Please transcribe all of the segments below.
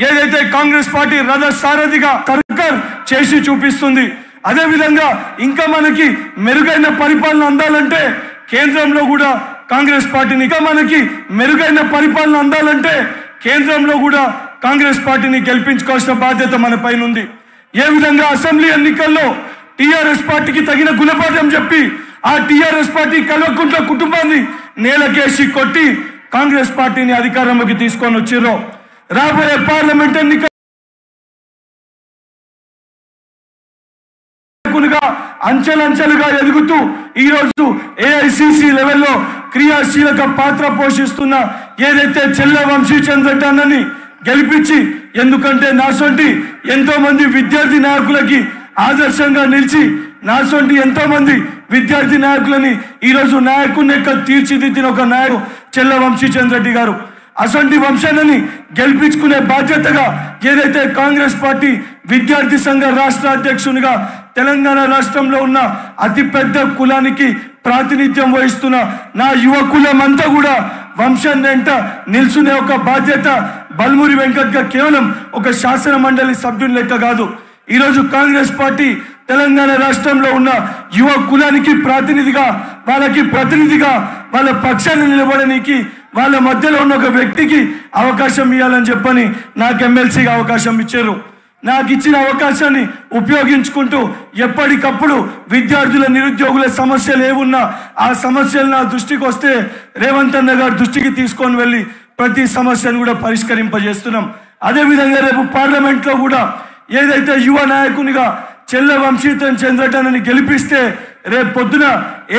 ఏదైతే కాంగ్రెస్ పార్టీ రథ సారథిగా సర్కార్ చేసి చూపిస్తుంది. అదే విధంగా ఇంకా మనకి మెరుగైన పరిపాలన అందాలంటే కేంద్రంలో కూడా కాంగ్రెస్ పార్టీని కాంగ్రెస్ పార్టీని గెలిపించుకోవాల్సిన బాధ్యత మన పైన ఉంది. ఏ విధంగా అసెంబ్లీ ఎన్నికల్లో టీఆర్ఎస్ పార్టీకి తగిన గుణపాఠం చెప్పి ఆ టీఆర్ఎస్ పార్టీ కల్వకుంట్ల కుటుంబాన్ని నేలకేసి కొట్టి కాంగ్రెస్ పార్టీని అధికారంలోకి తీసుకొని వచ్చిర్రో, రాబోయే పార్లమెంట్ ఎన్నికలుగా అంచెలంచెలుగా ఎదుగుతూ ఈ రోజు ఏఐసిసి లెవెల్లో క్రియాశీలక పాత్ర పోషిస్తున్న ఏదైతే చెల్ల వంశీచంద్ర రెడ్డి గెలిపించి, ఎందుకంటే నాసొంటి ఎంతో మంది విద్యార్థి నాయకులకి ఆదర్శంగా నిలిచి నాసొంటి ఎంతో మంది విద్యార్థి నాయకులని ఈ రోజు నాయకుని తీర్చిదిద్దిన ఒక నాయకుడు చెల్ల వంశీచంద్ర రెడ్డి గారు. అసొంటి వంశాన్ని గెలిపించుకునే బాధ్యతగా ఏదైతే కాంగ్రెస్ పార్టీ విద్యార్థి సంఘ రాష్ట్ర అధ్యక్షునిగా తెలంగాణ రాష్ట్రంలో ఉన్న అతిపెద్ద కులానికి ప్రాతినిధ్యం వహిస్తున్న నా యువ కులం అంతా కూడా వంశాన్ని వెంట నిల్చునే ఒక బాధ్యత బల్మూరి వెంకట్గా కేవలం ఒక శాసన మండలి సభ్యుని లెక్క కాదు. ఈరోజు కాంగ్రెస్ పార్టీ తెలంగాణ రాష్ట్రంలో ఉన్న యువ కులానికి ప్రతినిధిగా వాళ్ళ పక్షాన్ని నిలబడడానికి వాళ్ళ మధ్యలో ఉన్న ఒక వ్యక్తికి అవకాశం ఇవ్వాలని చెప్పని నాకు ఎమ్మెల్సీగా అవకాశం ఇచ్చారు. నాకు ఇచ్చిన అవకాశాన్ని ఉపయోగించుకుంటూ ఎప్పటికప్పుడు విద్యార్థుల నిరుద్యోగుల సమస్యలు ఏమున్నా ఆ సమస్యలు నా దృష్టికి వస్తే రేవంత్ అన్న గారి దృష్టికి తీసుకొని వెళ్ళి ప్రతి సమస్యను కూడా పరిష్కరింపజేస్తున్నాం. అదేవిధంగా రేపు పార్లమెంట్లో కూడా ఏదైతే యువ నాయకునిగా చెల్ల వంశీచంద్ర రెడ్డిని గెలిపిస్తే రేపు పొద్దున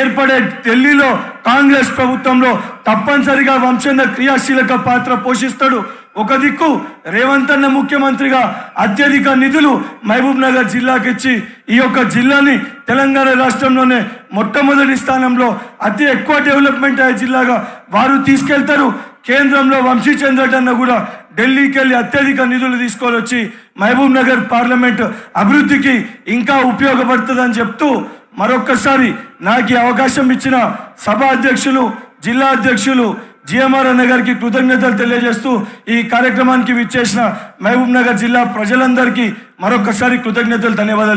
ఏర్పడే ఢిల్లీలో కాంగ్రెస్ ప్రభుత్వంలో తప్పనిసరిగా వంశన్న క్రియాశీలక పాత్ర పోషిస్తాడు. ఒక దిక్కు రేవంత్ అన్న ముఖ్యమంత్రిగా అత్యధిక నిధులు మహబూబ్ నగర్ జిల్లాకి ఇచ్చి ఈ యొక్క జిల్లాని తెలంగాణ రాష్ట్రంలోనే మొట్టమొదటి స్థానంలో అతి ఎక్కువ డెవలప్మెంట్ అయ్యే జిల్లాగా వారు తీసుకెళ్తారు. కేంద్రంలో వంశీచంద్ర రెడ్డి కూడా ఢిల్లీకి వెళ్ళి అత్యధిక నిధులు తీసుకొని వచ్చి మహబూబ్ నగర్ పార్లమెంట్ అభివృద్ధికి ఇంకా ఉపయోగపడుతుందని చెప్తూ మరొక్కసారి నాకు అవకాశం ఇచ్చిన సభ అధ్యక్షులు, జిల్లా అధ్యక్షులు జిఎంఆర్ అన్న గారికి కృతజ్ఞతలు తెలియజేస్తూ ఈ కార్యక్రమానికి విచ్చేసిన మహబూబ్ నగర్ జిల్లా ప్రజలందరికీ మరొకసారి కృతజ్ఞతలు, ధన్యవాదాలు.